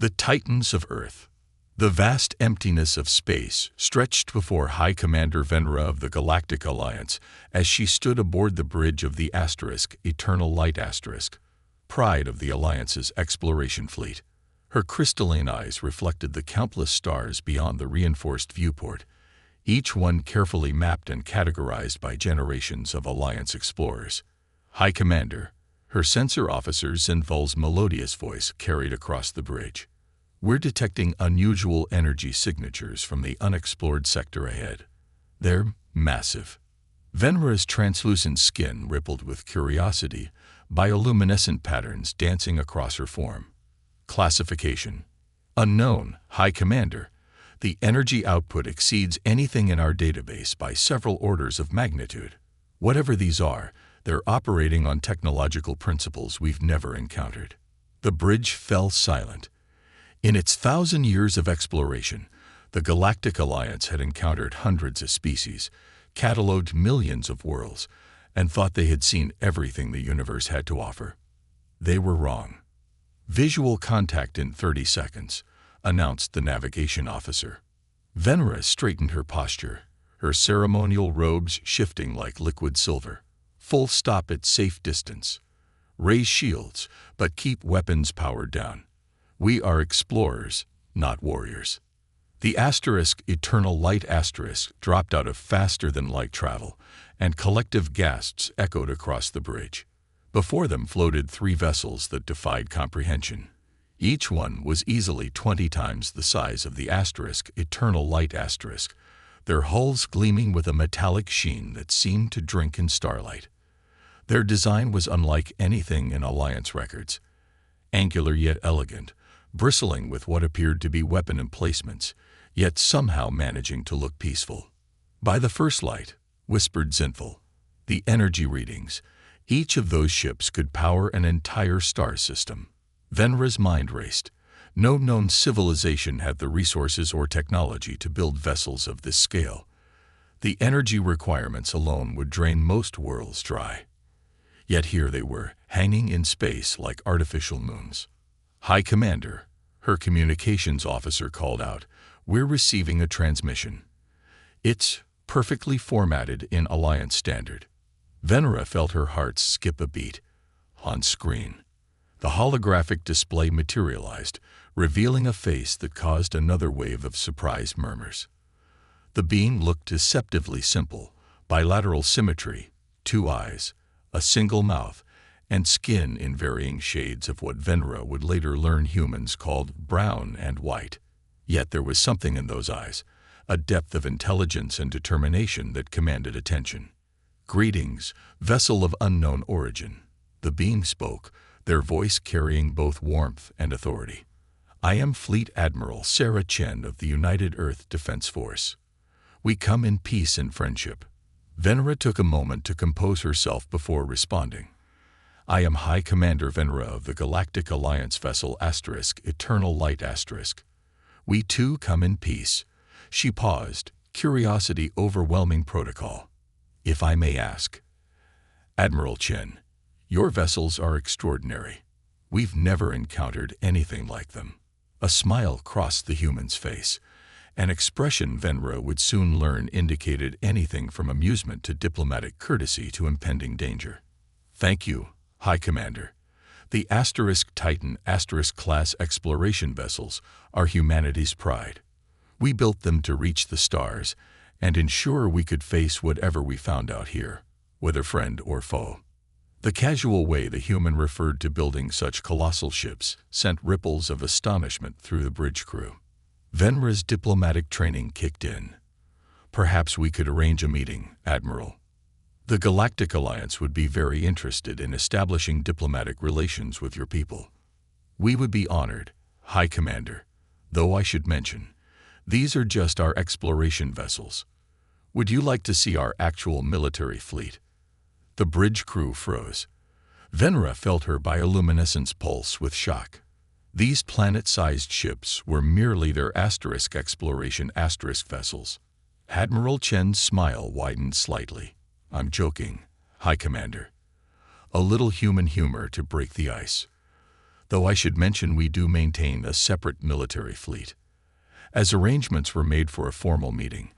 The Titans of Earth. The vast emptiness of space stretched before High Commander Venera of the Galactic Alliance as she stood aboard the bridge of the Eternal Light pride of the Alliance's exploration fleet. Her crystalline eyes reflected the countless stars beyond the reinforced viewport, each one carefully mapped and categorized by generations of Alliance explorers. High Commander, her sensor officer Zinfal's melodious voice carried across the bridge. We're detecting unusual energy signatures from the unexplored sector ahead. They're massive. Venera's translucent skin rippled with curiosity, bioluminescent patterns dancing across her form. Classification: Unknown, High Commander. The energy output exceeds anything in our database by several orders of magnitude. Whatever these are, they're operating on technological principles we've never encountered. The bridge fell silent. In its 1,000 years of exploration, the Galactic Alliance had encountered hundreds of species, catalogued millions of worlds, and thought they had seen everything the universe had to offer. They were wrong. Visual contact in 30 seconds, announced the navigation officer. Venera straightened her posture, her ceremonial robes shifting like liquid silver. Full stop at safe distance. Raise shields, but keep weapons powered down. We are explorers, not warriors. The Eternal Light dropped out of faster-than-light travel, and collective gasps echoed across the bridge. Before them floated 3 vessels that defied comprehension. Each one was easily 20 times the size of the Eternal Light, their hulls gleaming with a metallic sheen that seemed to drink in starlight. Their design was unlike anything in Alliance records. Angular yet elegant, bristling with what appeared to be weapon emplacements, yet somehow managing to look peaceful. By the first light, whispered Zinfal, the energy readings. Each of those ships could power an entire star system. Venera's mind raced. No known civilization had the resources or technology to build vessels of this scale. The energy requirements alone would drain most worlds dry. Yet here they were, hanging in space like artificial moons. High Commander, her communications officer called out, we're receiving a transmission. It's perfectly formatted in Alliance standard. Venera felt her heart skip a beat. On screen, the holographic display materialized, revealing a face that caused another wave of surprised murmurs. The being looked deceptively simple: bilateral symmetry, 2 eyes, a single mouth, and skin in varying shades of what Venera would later learn humans called brown and white. Yet there was something in those eyes, a depth of intelligence and determination that commanded attention. Greetings, vessel of unknown origin. The being spoke, their voice carrying both warmth and authority. I am Fleet Admiral Sarah Chen of the United Earth Defense Force. We come in peace and friendship. Venera took a moment to compose herself before responding. I am High Commander Venera of the Galactic Alliance vessel Eternal Light. We too come in peace. She paused, curiosity overwhelming protocol. If I may ask. Admiral Chen, your vessels are extraordinary. We've never encountered anything like them. A smile crossed the human's face, an expression Venera would soon learn indicated anything from amusement to diplomatic courtesy to impending danger. Thank you, High Commander. The Titan class exploration vessels are humanity's pride. We built them to reach the stars and ensure we could face whatever we found out here, whether friend or foe. The casual way the human referred to building such colossal ships sent ripples of astonishment through the bridge crew. Venera's diplomatic training kicked in. Perhaps we could arrange a meeting, Admiral. The Galactic Alliance would be very interested in establishing diplomatic relations with your people. We would be honored, High Commander, though I should mention, these are just our exploration vessels. Would you like to see our actual military fleet? The bridge crew froze. Venera felt her bioluminescence pulse with shock. These planet-sized ships were merely their exploration vessels. Admiral Chen's smile widened slightly. I'm joking, High Commander. A little human humor to break the ice. though I should mention we do maintain a separate military fleet. As arrangements were made for a formal meeting,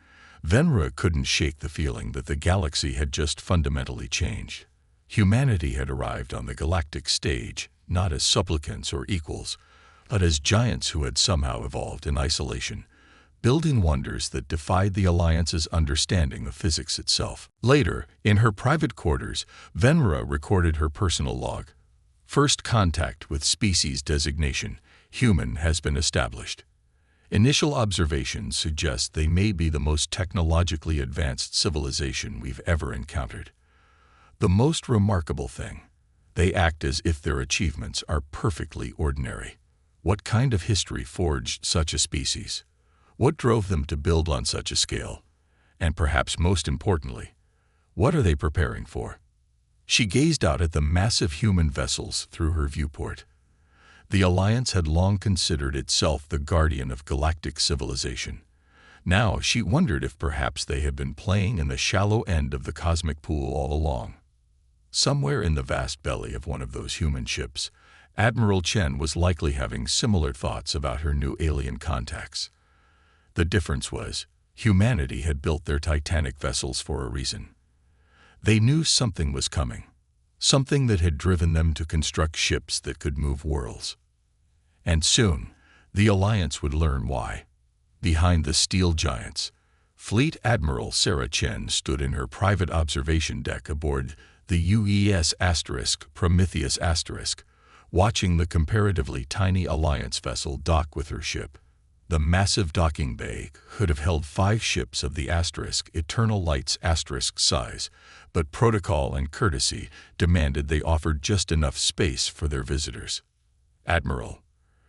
Venra couldn't shake the feeling that the galaxy had just fundamentally changed. Humanity had arrived on the galactic stage, not as supplicants or equals, but as giants who had somehow evolved in isolation, building wonders that defied the Alliance's understanding of physics itself. Later, in her private quarters, Venra recorded her personal log. First contact with species designation, human, has been established. Initial observations suggest they may be the most technologically advanced civilization we've ever encountered. The most remarkable thing, they act as if their achievements are perfectly ordinary. What kind of history forged such a species? What drove them to build on such a scale? And perhaps most importantly, what are they preparing for? She gazed out at the massive human vessels through her viewport. The Alliance had long considered itself the guardian of galactic civilization. Now she wondered if perhaps they had been playing in the shallow end of the cosmic pool all along. Somewhere in the vast belly of one of those human ships, Admiral Chen was likely having similar thoughts about her new alien contacts. The difference was, humanity had built their titanic vessels for a reason. They knew something was coming, something that had driven them to construct ships that could move worlds. And soon, the Alliance would learn why. Behind the steel giants, Fleet Admiral Sarah Chen stood in her private observation deck aboard the UES Prometheus *, watching the comparatively tiny Alliance vessel dock with her ship. The massive docking bay could have held 5 ships of the Eternal Light's size, but protocol and courtesy demanded they offered just enough space for their visitors. Admiral,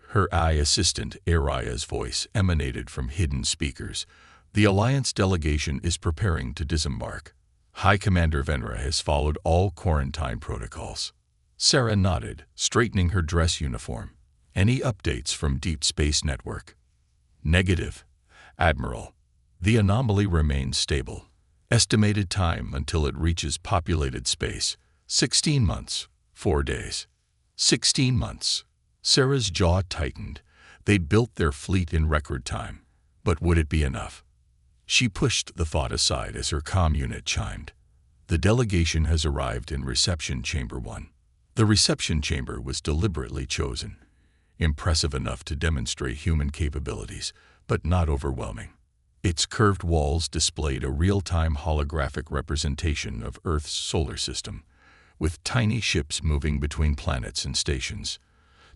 her eye assistant Aria's voice emanated from hidden speakers. The Alliance delegation is preparing to disembark. High Commander Venra has followed all quarantine protocols. Sarah nodded, straightening her dress uniform. Any updates from Deep Space Network? Negative, Admiral. The anomaly remains stable. Estimated time until it reaches populated space, 16 months, 4 days. 16 months. Sarah's jaw tightened. They'd built their fleet in record time. But would it be enough? She pushed the thought aside as her comm unit chimed. The delegation has arrived in Reception Chamber 1. The reception chamber was deliberately chosen. Impressive enough to demonstrate human capabilities, but not overwhelming. Its curved walls displayed a real-time holographic representation of Earth's solar system, with tiny ships moving between planets and stations.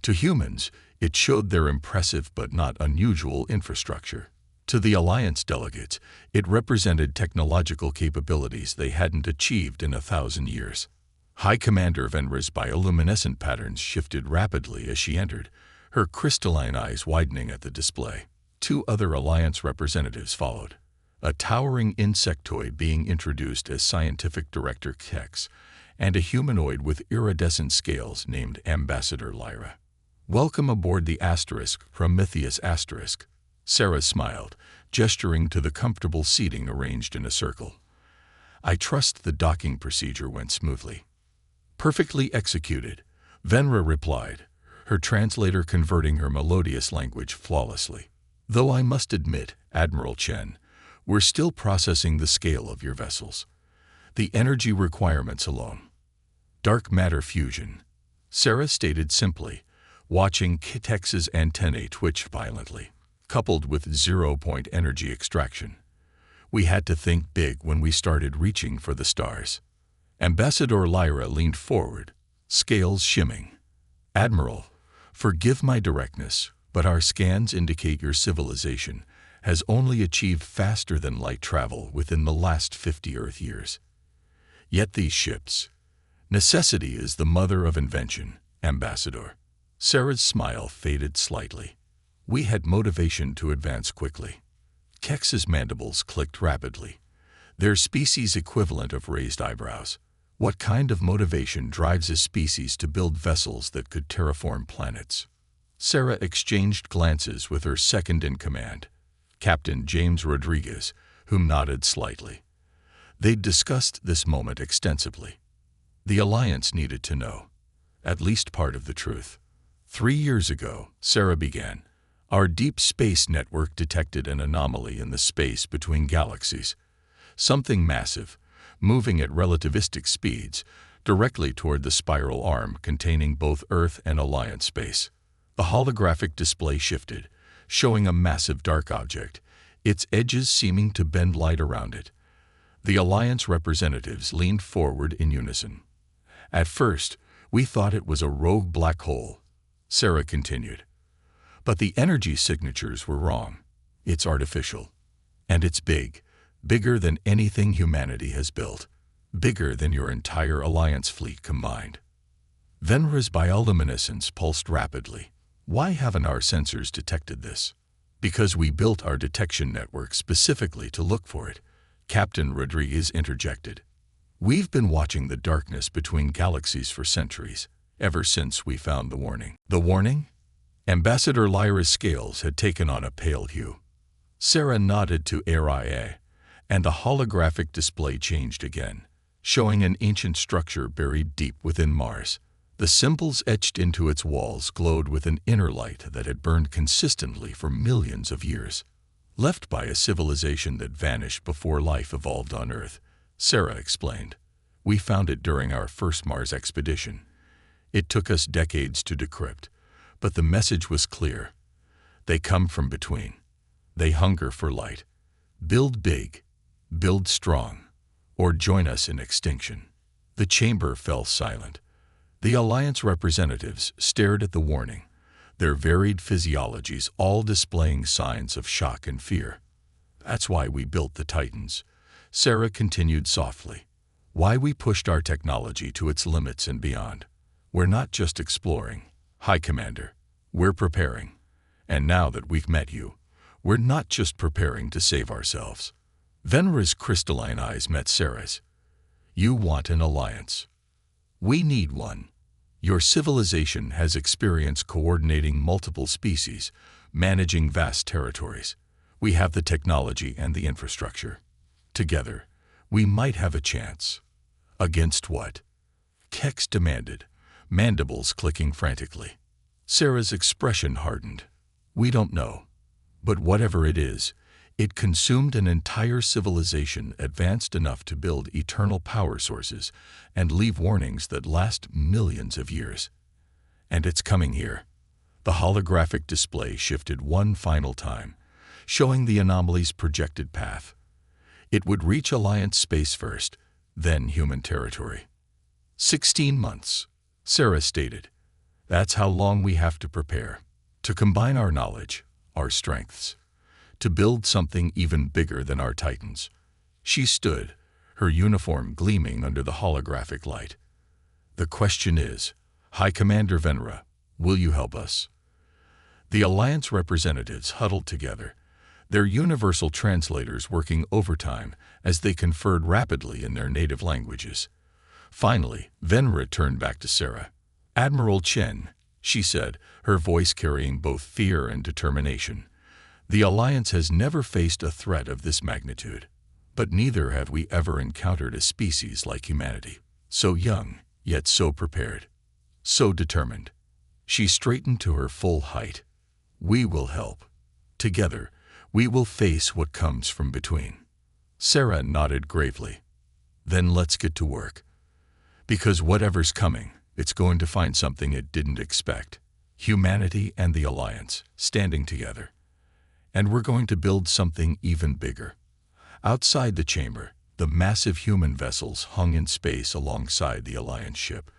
To humans, it showed their impressive but not unusual infrastructure. To the Alliance delegates, it represented technological capabilities they hadn't achieved in 1,000 years. High Commander Venra's bioluminescent patterns shifted rapidly as she entered, her crystalline eyes widening at the display. 2 other Alliance representatives followed, a towering insectoid being introduced as Scientific Director Kex, and a humanoid with iridescent scales named Ambassador Lyra. Welcome aboard the Prometheus *. Sarah smiled, gesturing to the comfortable seating arranged in a circle. I trust the docking procedure went smoothly. Perfectly executed, Venra replied, her translator converting her melodious language flawlessly. Though I must admit, Admiral Chen, we're still processing the scale of your vessels. The energy requirements alone. Dark matter fusion, Sarah stated simply, watching Kitex's antennae twitch violently, coupled with zero-point energy extraction. We had to think big when we started reaching for the stars. Ambassador Lyra leaned forward, scales shimming. Admiral, forgive my directness, but our scans indicate your civilization has only achieved faster-than-light travel within the last 50 Earth years. Yet these ships... Necessity is the mother of invention, Ambassador. Sarah's smile faded slightly. We had motivation to advance quickly. Kex's mandibles clicked rapidly, their species equivalent of raised eyebrows. What kind of motivation drives a species to build vessels that could terraform planets? Sarah exchanged glances with her second-in-command, Captain James Rodriguez, who nodded slightly. They'd discussed this moment extensively. The Alliance needed to know, at least part of the truth. 3 years ago, Sarah began, our deep space network detected an anomaly in the space between galaxies. Something massive, moving at relativistic speeds, directly toward the spiral arm containing both Earth and Alliance space. The holographic display shifted, showing a massive dark object, its edges seeming to bend light around it. The Alliance representatives leaned forward in unison. At first, we thought it was a rogue black hole, Sarah continued. But the energy signatures were wrong. It's artificial. And it's big, bigger than anything humanity has built, bigger than your entire Alliance fleet combined. Venra's bioluminescence pulsed rapidly. Why haven't our sensors detected this? Because we built our detection network specifically to look for it, Captain Rodriguez interjected. We've been watching the darkness between galaxies for centuries, ever since we found the warning. The warning? Ambassador Lyra's scales had taken on a pale hue. Sarah nodded to ARIA, and the holographic display changed again, showing an ancient structure buried deep within Mars. The symbols etched into its walls glowed with an inner light that had burned consistently for millions of years. Left by a civilization that vanished before life evolved on Earth, Sarah explained. We found it during our first Mars expedition. It took us decades to decrypt, but the message was clear. They come from between. They hunger for light. Build big, build strong, or join us in extinction. The chamber fell silent. The Alliance representatives stared at the warning, their varied physiologies all displaying signs of shock and fear. That's why we built the Titans, Sarah continued softly. Why we pushed our technology to its limits and beyond. We're not just exploring, High Commander. We're preparing. And now that we've met you, we're not just preparing to save ourselves. Venra's crystalline eyes met Sarah's. You want an alliance. We need one. Your civilization has experience coordinating multiple species, managing vast territories. We have the technology and the infrastructure. Together, we might have a chance. Against what? Kex demanded, mandibles clicking frantically. Sarah's expression hardened. We don't know. But whatever it is, it consumed an entire civilization advanced enough to build eternal power sources and leave warnings that last millions of years. And it's coming here. The holographic display shifted one final time, showing the anomaly's projected path. It would reach Alliance space first, then human territory. 16 months, Sarah stated. That's how long we have to prepare, to combine our knowledge, our strengths, to build something even bigger than our Titans. She stood, her uniform gleaming under the holographic light. The question is, High Commander Venra, will you help us? The Alliance representatives huddled together, their universal translators working overtime as they conferred rapidly in their native languages. Finally, Venra turned back to Sarah. Admiral Chen, she said, her voice carrying both fear and determination. The Alliance has never faced a threat of this magnitude, but neither have we ever encountered a species like humanity. So young, yet so prepared. So determined. She straightened to her full height. We will help. Together, we will face what comes from between. Sarah nodded gravely. Then let's get to work. Because whatever's coming, it's going to find something it didn't expect. Humanity and the Alliance, standing together. And we're going to build something even bigger. Outside the chamber, the massive human vessels hung in space alongside the Alliance ship,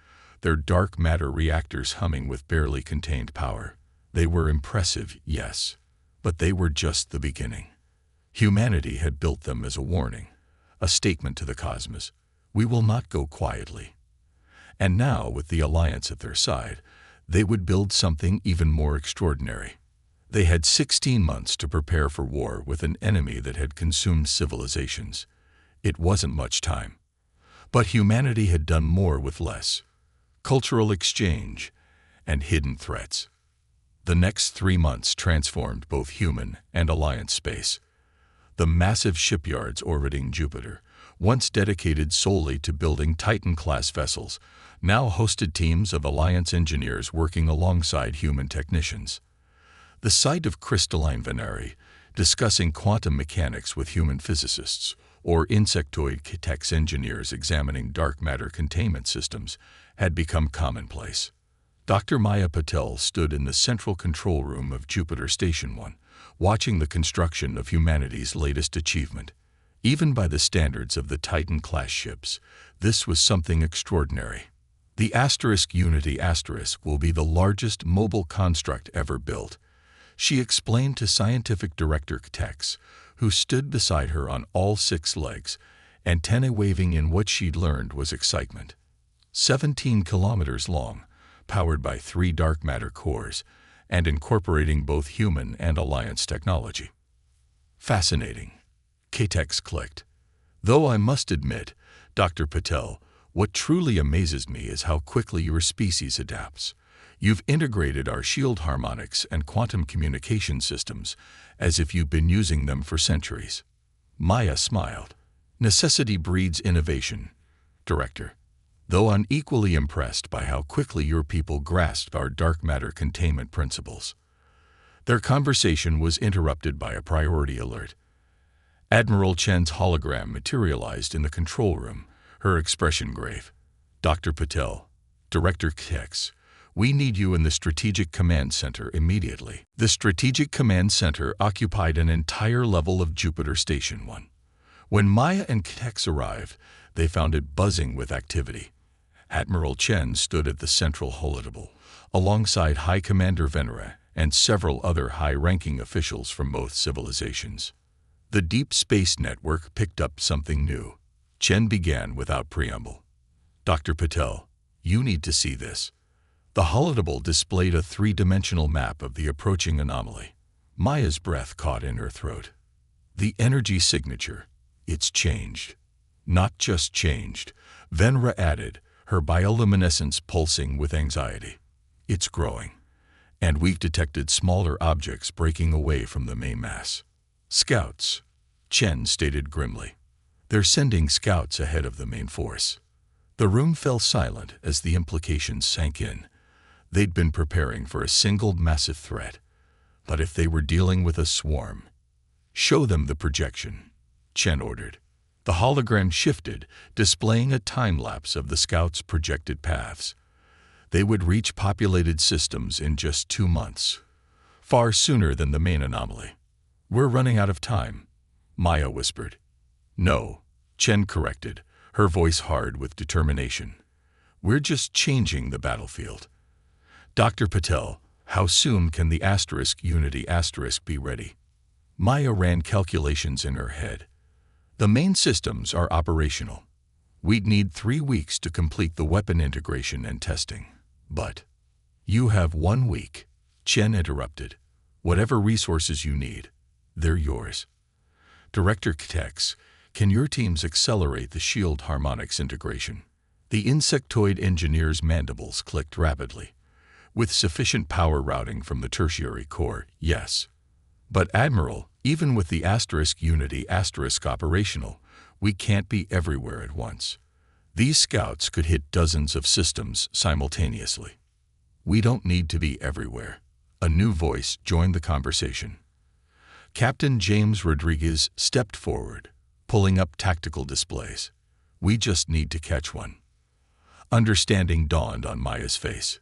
their dark matter reactors humming with barely contained power. They were impressive, yes, but they were just the beginning. Humanity had built them as a warning, a statement to the cosmos. We will not go quietly. And now, with the Alliance at their side, they would build something even more extraordinary. They had 16 months to prepare for war with an enemy that had consumed civilizations. It wasn't much time. But humanity had done more with less. Cultural exchange and hidden threats. The next 3 months transformed both human and Alliance space. The massive shipyards orbiting Jupiter, once dedicated solely to building Titan-class vessels, now hosted teams of Alliance engineers working alongside human technicians. The sight of crystalline Veneri, discussing quantum mechanics with human physicists, or insectoid Kitex engineers examining dark matter containment systems, had become commonplace. Dr. Maya Patel stood in the central control room of Jupiter Station 1, watching the construction of humanity's latest achievement. Even by the standards of the Titan-class ships, this was something extraordinary. The Unity will be the largest mobile construct ever built, she explained to Scientific Director Kitex, who stood beside her on all 6 legs, antennae waving in what she'd learned was excitement. 17 kilometers long, powered by 3 dark matter cores, and incorporating both human and Alliance technology. Fascinating. Kitex clicked. Though I must admit, Dr. Patel, what truly amazes me is how quickly your species adapts. You've integrated our shield harmonics and quantum communication systems as if you've been using them for centuries. Maya smiled. Necessity breeds innovation, Director. Though I'm equally impressed by how quickly your people grasped our dark matter containment principles. Their conversation was interrupted by a priority alert. Admiral Chen's hologram materialized in the control room, her expression grave. Dr. Patel, Director Kitex, we need you in the Strategic Command Center immediately. The Strategic Command Center occupied an entire level of Jupiter Station 1. When Maya and Kitex arrived, they found it buzzing with activity. Admiral Chen stood at the central holotable, alongside High Commander Venera and several other high-ranking officials from both civilizations. The Deep Space Network picked up something new. Chen began without preamble. Dr. Patel, you need to see this. The holotable displayed a 3-dimensional map of the approaching anomaly. Maya's breath caught in her throat. The energy signature. It's changed. Not just changed, Venera added, her bioluminescence pulsing with anxiety. It's growing. And we've detected smaller objects breaking away from the main mass. Scouts, Chen stated grimly. They're sending scouts ahead of the main force. The room fell silent as the implications sank in. They'd been preparing for a single massive threat. But if they were dealing with a swarm, show them the projection, Chen ordered. The hologram shifted, displaying a time-lapse of the scouts' projected paths. They would reach populated systems in just 2 months, far sooner than the main anomaly. We're running out of time, Maya whispered. No, Chen corrected, her voice hard with determination. We're just changing the battlefield. Dr. Patel, how soon can the Unity be ready? Maya ran calculations in her head. The main systems are operational. We'd need 3 weeks to complete the weapon integration and testing. But you have 1 week, Chen interrupted. Whatever resources you need, they're yours. Director Kitex, can your teams accelerate the shield harmonics integration? The insectoid engineer's mandibles clicked rapidly. With sufficient power routing from the tertiary core, yes. But Admiral, even with the Unity operational, we can't be everywhere at once. These scouts could hit dozens of systems simultaneously. We don't need to be everywhere. A new voice joined the conversation. Captain James Rodriguez stepped forward, pulling up tactical displays. We just need to catch one. Understanding dawned on Maya's face.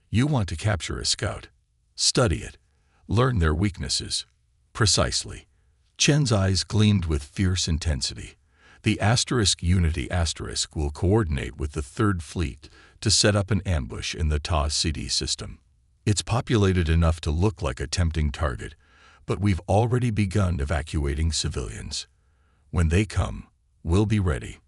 You want to capture a scout. Study it. Learn their weaknesses. Precisely. Chen's eyes gleamed with fierce intensity. The Unity will coordinate with the 3rd Fleet to set up an ambush in the Ta-CD system. It's populated enough to look like a tempting target, but we've already begun evacuating civilians. When they come, we'll be ready.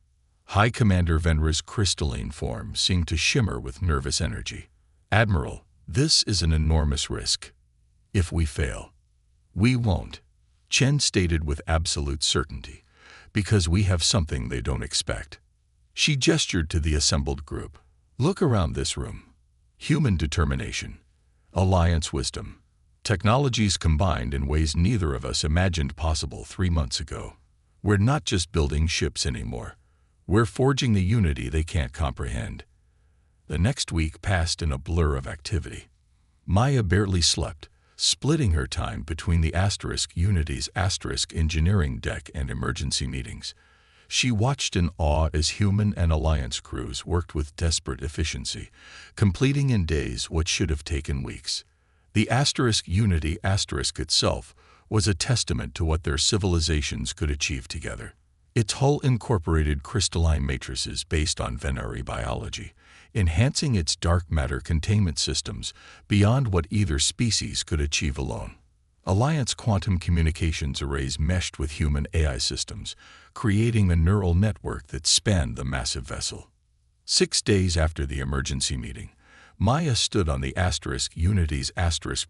High Commander Venera's crystalline form seemed to shimmer with nervous energy. Admiral, this is an enormous risk. If we fail, we won't, Chen stated with absolute certainty, because we have something they don't expect. She gestured to the assembled group. Look around this room. Human determination, Alliance wisdom, technologies combined in ways neither of us imagined possible 3 months ago. We're not just building ships anymore. We're forging the unity they can't comprehend. The next week passed in a blur of activity. Maya barely slept, splitting her time between the Unity's engineering deck and emergency meetings. She watched in awe as human and Alliance crews worked with desperate efficiency, completing in days what should have taken weeks. The Unity itself was a testament to what their civilizations could achieve together. Its hull incorporated crystalline matrices based on Venari biology, enhancing its dark matter containment systems beyond what either species could achieve alone. Alliance quantum communications arrays meshed with human AI systems, creating a neural network that spanned the massive vessel. 6 days after the emergency meeting, Maya stood on the Unity's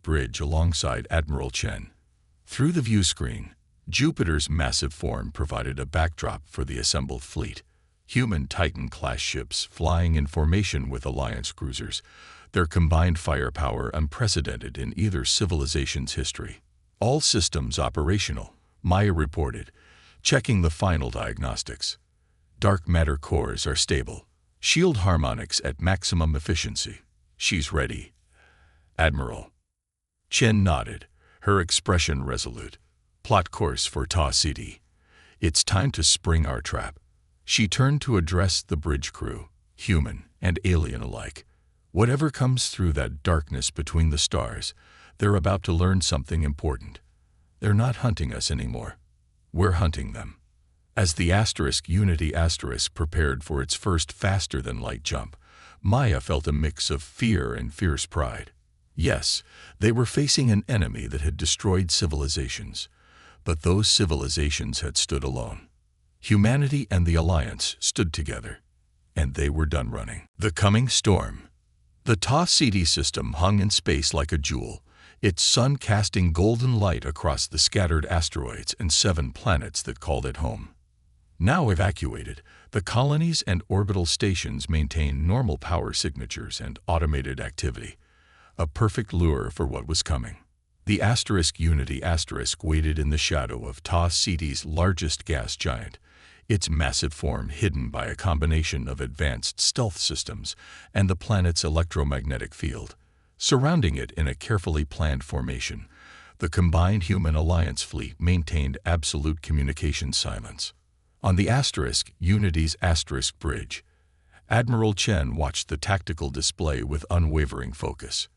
bridge alongside Admiral Chen. Through the view screen, Jupiter's massive form provided a backdrop for the assembled fleet. Human Titan-class ships flying in formation with Alliance cruisers, their combined firepower unprecedented in either civilization's history. All systems operational, Maya reported, checking the final diagnostics. Dark matter cores are stable. Shield harmonics at maximum efficiency. She's ready. Admiral. Chen nodded, her expression resolute. Plot course for Ta City. It's time to spring our trap. She turned to address the bridge crew, human and alien alike. Whatever comes through that darkness between the stars, they're about to learn something important. They're not hunting us anymore. We're hunting them. As the Unity prepared for its first faster-than-light jump, Maya felt a mix of fear and fierce pride. Yes, they were facing an enemy that had destroyed civilizations, but those civilizations had stood alone. Humanity and the Alliance stood together, and they were done running. The coming storm. The Ta City system hung in space like a jewel, its sun casting golden light across the scattered asteroids and 7 planets that called it home. Now evacuated, the colonies and orbital stations maintained normal power signatures and automated activity, a perfect lure for what was coming. The Unity waited in the shadow of Ta City's largest gas giant, its massive form hidden by a combination of advanced stealth systems and the planet's electromagnetic field. Surrounding it in a carefully planned formation, the combined human Alliance fleet maintained absolute communication silence. On the Unity's bridge, Admiral Chen watched the tactical display with unwavering focus.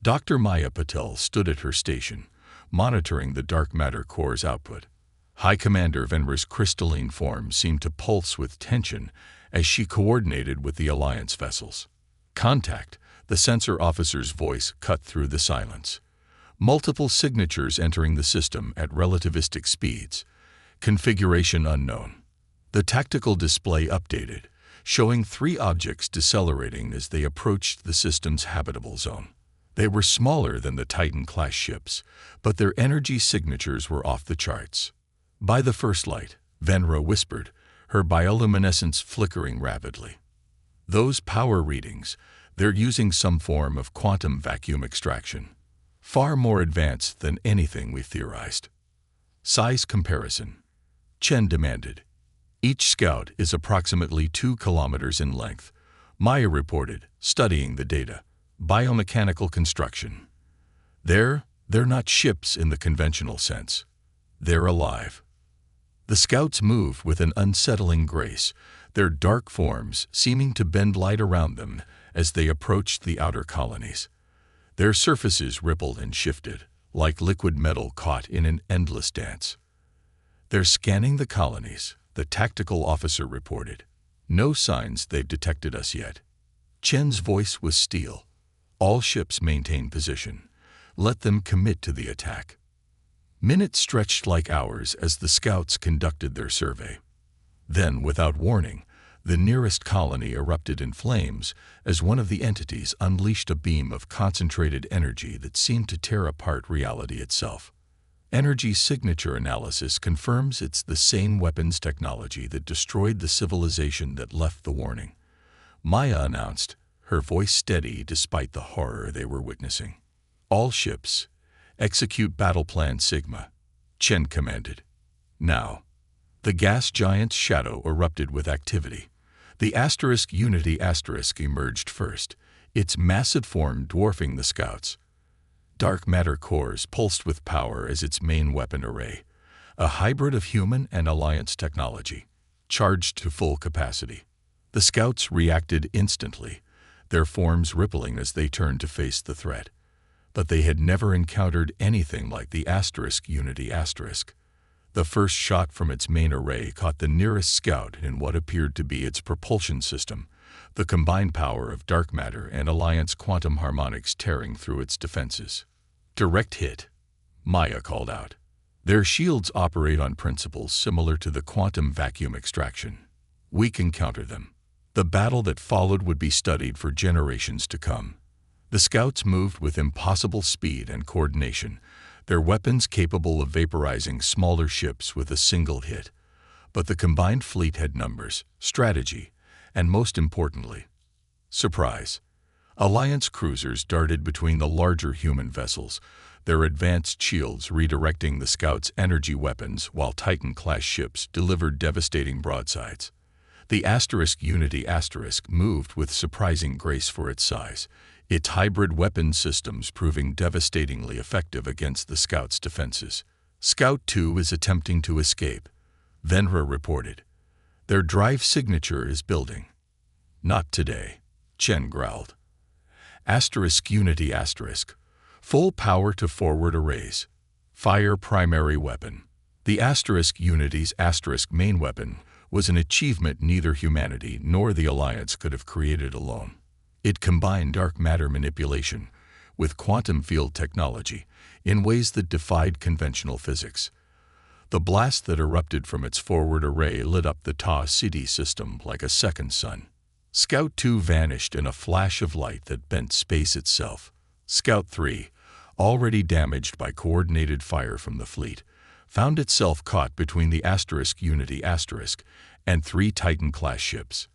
Dr. Maya Patel stood at her station, monitoring the dark matter core's output. High Commander Venra's crystalline form seemed to pulse with tension as she coordinated with the Alliance vessels. Contact, the sensor officer's voice cut through the silence. Multiple signatures entering the system at relativistic speeds. Configuration unknown. The tactical display updated, showing 3 objects decelerating as they approached the system's habitable zone. They were smaller than the Titan-class ships, but their energy signatures were off the charts. By the first light, Venra whispered, her bioluminescence flickering rapidly. Those power readings, they're using some form of quantum vacuum extraction. Far more advanced than anything we theorized. Size comparison. Chen demanded. Each scout is approximately 2 kilometers in length, Maya reported, studying the data. Biomechanical construction. They're not ships in the conventional sense. They're alive. The scouts moved with an unsettling grace, their dark forms seeming to bend light around them as they approached the outer colonies. Their surfaces rippled and shifted, like liquid metal caught in an endless dance. They're scanning the colonies, the tactical officer reported. No signs they've detected us yet. Chen's voice was steel. All ships maintain position. Let them commit to the attack. Minutes stretched like hours as the scouts conducted their survey. Then, without warning, the nearest colony erupted in flames as one of the entities unleashed a beam of concentrated energy that seemed to tear apart reality itself. Energy signature analysis confirms it's the same weapons technology that destroyed the civilization that left the warning. Maya announced, her voice steady despite the horror they were witnessing. All ships, execute Battle Plan Sigma, Chen commanded. Now. The gas giant's shadow erupted with activity. The Unity emerged first, its massive form dwarfing the Scouts. Dark matter cores pulsed with power as its main weapon array, a hybrid of human and Alliance technology, charged to full capacity. The Scouts reacted instantly, their forms rippling as they turned to face the threat. But they had never encountered anything like the Unity. The first shot from its main array caught the nearest Scout in what appeared to be its propulsion system, the combined power of dark matter and Alliance quantum harmonics tearing through its defenses. Direct hit, Maya called out. Their shields operate on principles similar to the quantum vacuum extraction. We can counter them. The battle that followed would be studied for generations to come. The Scouts moved with impossible speed and coordination, their weapons capable of vaporizing smaller ships with a single hit. But the combined fleet had numbers, strategy, and most importantly, surprise. Alliance cruisers darted between the larger human vessels, their advanced shields redirecting the Scouts' energy weapons while Titan-class ships delivered devastating broadsides. The Unity moved with surprising grace for its size, its hybrid weapon systems proving devastatingly effective against the Scouts' defenses. Scout 2 is attempting to escape, Venra reported. Their drive signature is building. Not today, Chen growled. Unity full power to forward arrays. Fire primary weapon. The Unity's main weapon was an achievement neither humanity nor the Alliance could have created alone. It combined dark matter manipulation with quantum field technology in ways that defied conventional physics. The blast that erupted from its forward array lit up the Ta City system like a second sun. Scout 2 vanished in a flash of light that bent space itself. Scout 3, already damaged by coordinated fire from the fleet, found itself caught between the Unity and 3 Titan-class ships.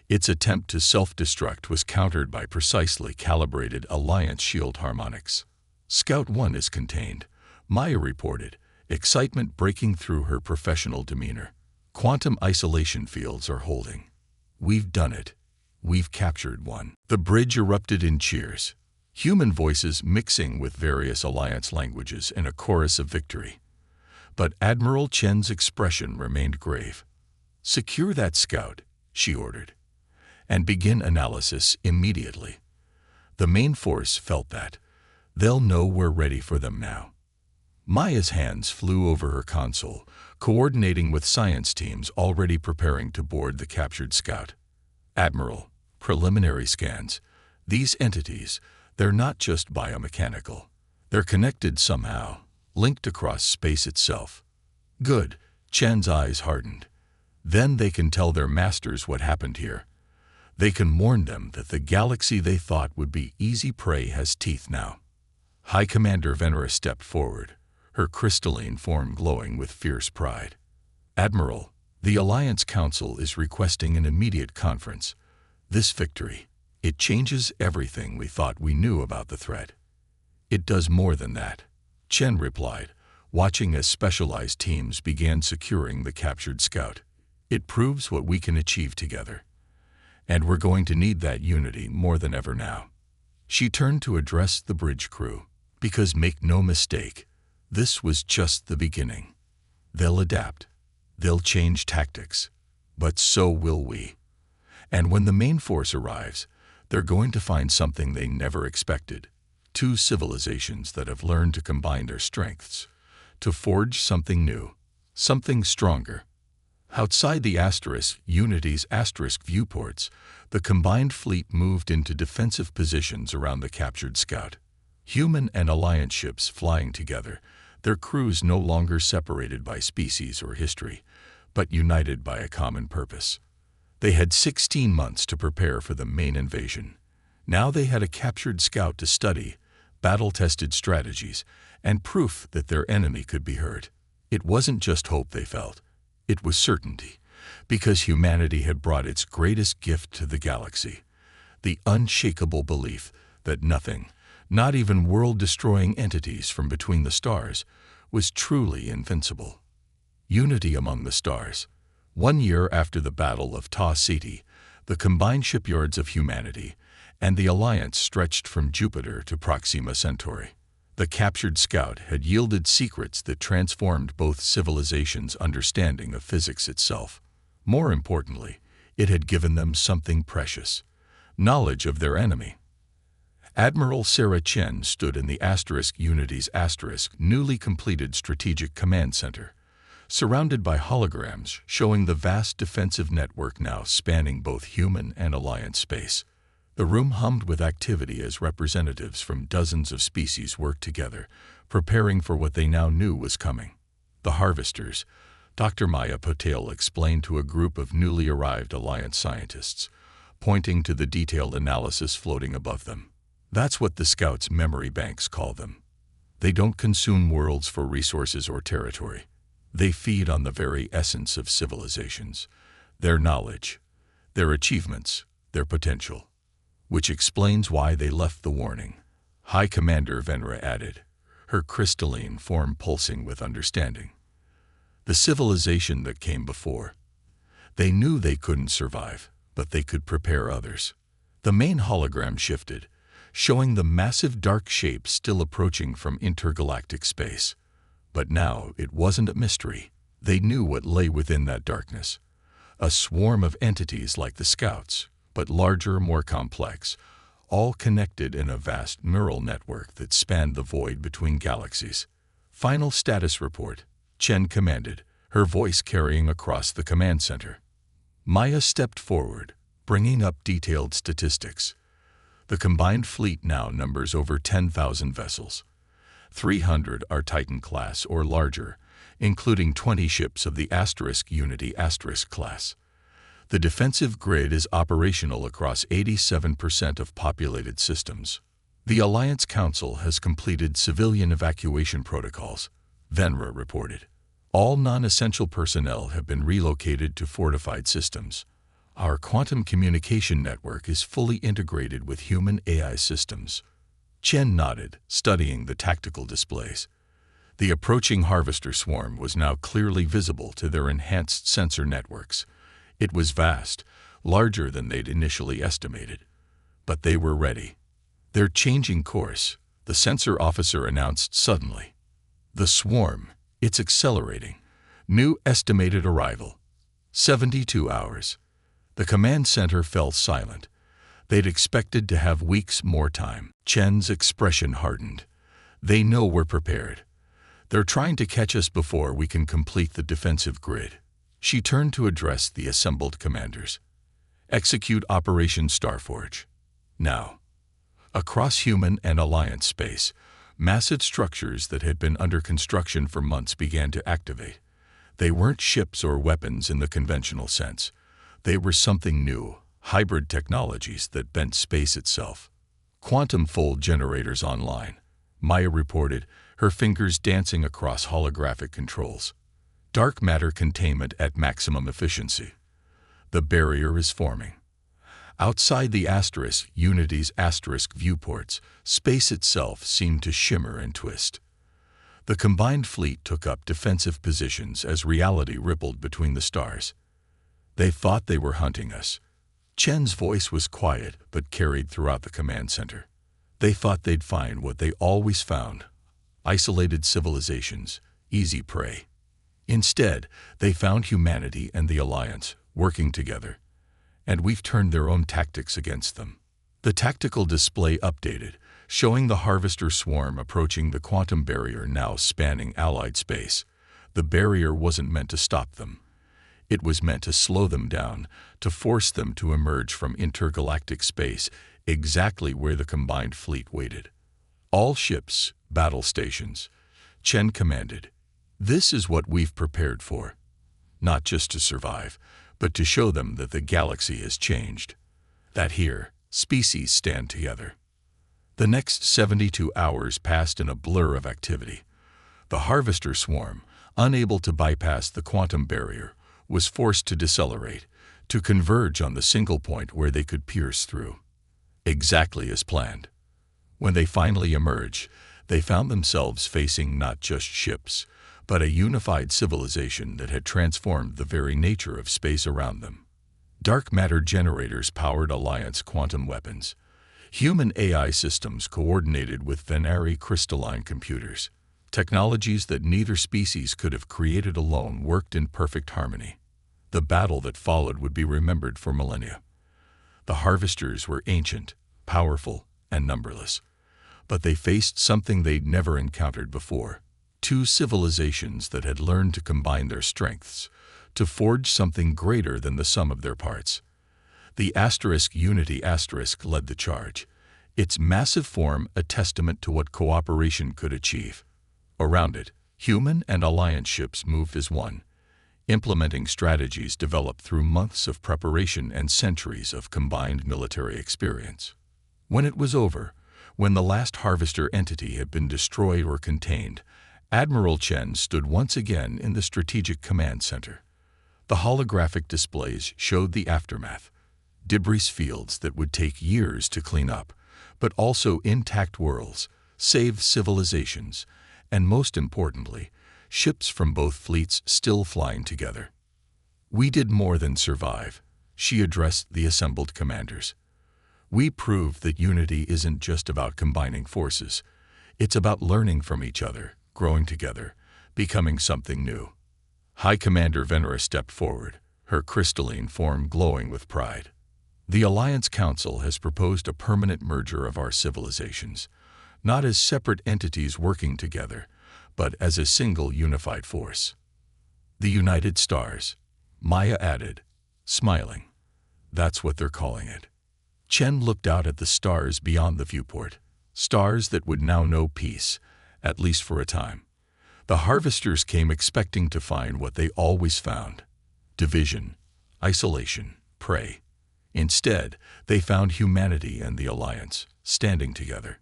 Its attempt to self-destruct was countered by precisely calibrated Alliance shield harmonics. Scout 1 is contained, Maya reported, excitement breaking through her professional demeanor. Quantum isolation fields are holding. We've done it. We've captured one. The bridge erupted in cheers, human voices mixing with various Alliance languages in a chorus of victory. But Admiral Chen's expression remained grave. "Secure that Scout," she ordered, "and begin analysis immediately." The main force felt that. They'll know we're ready for them now. Maya's hands flew over her console, coordinating with science teams already preparing to board the captured Scout. "Admiral, preliminary scans. These entities, they're not just biomechanical. They're connected somehow, linked across space itself." "Good," Chen's eyes hardened. "Then they can tell their masters what happened here. They can warn them that the galaxy they thought would be easy prey has teeth now." High Commander Venera stepped forward, her crystalline form glowing with fierce pride. "Admiral, the Alliance Council is requesting an immediate conference. This victory, it changes everything we thought we knew about the threat." "It does more than that," Chen replied, watching as specialized teams began securing the captured Scout. "It proves what we can achieve together. And we're going to need that unity more than ever now." She turned to address the bridge crew, because make no mistake, this was just the beginning. They'll adapt. They'll change tactics. But so will we. And when the main force arrives, they're going to find something they never expected. 2 civilizations that have learned to combine their strengths, to forge something new, something stronger. Outside the Unity's viewports, the combined fleet moved into defensive positions around the captured Scout. Human and Alliance ships flying together, their crews no longer separated by species or history, but united by a common purpose. They had 16 months to prepare for the main invasion. Now they had a captured Scout to study, battle-tested strategies, and proof that their enemy could be hurt. It wasn't just hope they felt. It was certainty, because humanity had brought its greatest gift to the galaxy, the unshakable belief that nothing, not even world-destroying entities from between the stars, was truly invincible. Unity among the stars. 1 year after the Battle of Ta Ceti, the combined shipyards of humanity and the Alliance stretched from Jupiter to Proxima Centauri. The captured scout had yielded secrets that transformed both civilizations' understanding of physics itself. More importantly, it had given them something precious: knowledge of their enemy. Admiral Sarah Chen stood in the Unity's newly completed Strategic Command Center, surrounded by holograms showing the vast defensive network now spanning both human and Alliance space. The room hummed with activity as representatives from dozens of species worked together, preparing for what they now knew was coming. The harvesters, Dr. Maya Patel explained to a group of newly arrived Alliance scientists, pointing to the detailed analysis floating above them. That's what the Scouts' memory banks call them. They don't consume worlds for resources or territory. They feed on the very essence of civilizations, their knowledge, their achievements, their potential. Which explains why they left the warning. High Commander Venra added, her crystalline form pulsing with understanding. The civilization that came before. They knew they couldn't survive, but they could prepare others. The main hologram shifted, showing the massive dark shape still approaching from intergalactic space. But now it wasn't a mystery. They knew what lay within that darkness. A swarm of entities like the Scouts, but larger, more complex, all connected in a vast neural network that spanned the void between galaxies. Final status report, Chen commanded, her voice carrying across the command center. Maya stepped forward, bringing up detailed statistics. The combined fleet now numbers over 10,000 vessels. 300 are Titan-class or larger, including 20 ships of the Unity class. The defensive grid is operational across 87% of populated systems. The Alliance Council has completed civilian evacuation protocols, Venra reported. All non-essential personnel have been relocated to fortified systems. Our quantum communication network is fully integrated with human AI systems. Chen nodded, studying the tactical displays. The approaching harvester swarm was now clearly visible to their enhanced sensor networks. It was vast, larger than they'd initially estimated. But they were ready. They're changing course, the sensor officer announced suddenly. The swarm, it's accelerating. New estimated arrival. 72 hours. The command center fell silent. They'd expected to have weeks more time. Chen's expression hardened. They know we're prepared. They're trying to catch us before we can complete the defensive grid. She turned to address the assembled commanders. Execute Operation Starforge. Now. Across human and Alliance space, massive structures that had been under construction for months began to activate. They weren't ships or weapons in the conventional sense. They were something new, hybrid technologies that bent space itself. Quantum fold generators online, Maya reported, her fingers dancing across holographic controls. Dark matter containment at maximum efficiency. The barrier is forming. Outside the Unity's viewports, space itself seemed to shimmer and twist. The combined fleet took up defensive positions as reality rippled between the stars. They thought they were hunting us. Chen's voice was quiet but carried throughout the command center. They thought they'd find what they always found: isolated civilizations, easy prey. Instead, they found humanity and the Alliance working together. And we've turned their own tactics against them. The tactical display updated, showing the harvester swarm approaching the quantum barrier now spanning Allied space. The barrier wasn't meant to stop them. It was meant to slow them down, to force them to emerge from intergalactic space exactly where the combined fleet waited. All ships, battle stations, Chen commanded. This is what we've prepared for. Not just to survive, but to show them that the galaxy has changed. That here, species stand together. The next 72 hours passed in a blur of activity. The harvester swarm, unable to bypass the quantum barrier, was forced to decelerate, to converge on the single point where they could pierce through. Exactly as planned. When they finally emerged, they found themselves facing not just ships, but a unified civilization that had transformed the very nature of space around them. Dark matter generators powered Alliance quantum weapons. Human AI systems coordinated with Venari crystalline computers. Technologies that neither species could have created alone worked in perfect harmony. The battle that followed would be remembered for millennia. The harvesters were ancient, powerful, and numberless, but they faced something they'd never encountered before. Two civilizations that had learned to combine their strengths, to forge something greater than the sum of their parts. The Unity led the charge, its massive form a testament to what cooperation could achieve. Around it, human and Alliance ships moved as one, implementing strategies developed through months of preparation and centuries of combined military experience. When it was over, when the last harvester entity had been destroyed or contained, Admiral Chen stood once again in the Strategic Command Center. The holographic displays showed the aftermath, debris fields that would take years to clean up, but also intact worlds, saved civilizations, and most importantly, ships from both fleets still flying together. "We did more than survive," she addressed the assembled commanders. "We proved that unity isn't just about combining forces. It's about learning from each other, growing together, becoming something new." High Commander Venera stepped forward, her crystalline form glowing with pride. "The Alliance Council has proposed a permanent merger of our civilizations, not as separate entities working together, but as a single unified force. The United Stars," Maya added, smiling. "That's what they're calling it." Chen looked out at the stars beyond the viewport, stars that would now know peace, at least for a time. The harvesters came expecting to find what they always found: division, isolation, prey. Instead, they found humanity and the Alliance, standing together.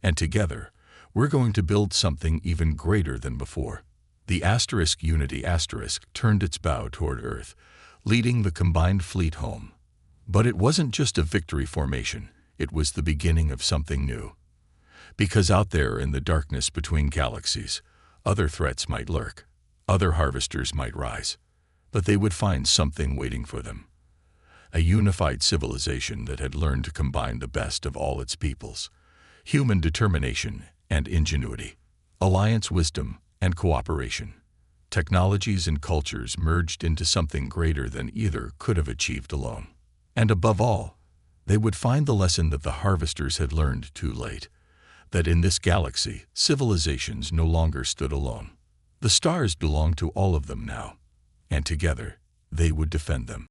And together, we're going to build something even greater than before. The Unity turned its bow toward Earth, leading the combined fleet home. But it wasn't just a victory formation, it was the beginning of something new. Because out there in the darkness between galaxies, other threats might lurk, other harvesters might rise, but they would find something waiting for them. A unified civilization that had learned to combine the best of all its peoples, human determination and ingenuity, Alliance wisdom and cooperation. Technologies and cultures merged into something greater than either could have achieved alone. And above all, they would find the lesson that the harvesters had learned too late, that in this galaxy, civilizations no longer stood alone. The stars belonged to all of them now, and together they would defend them.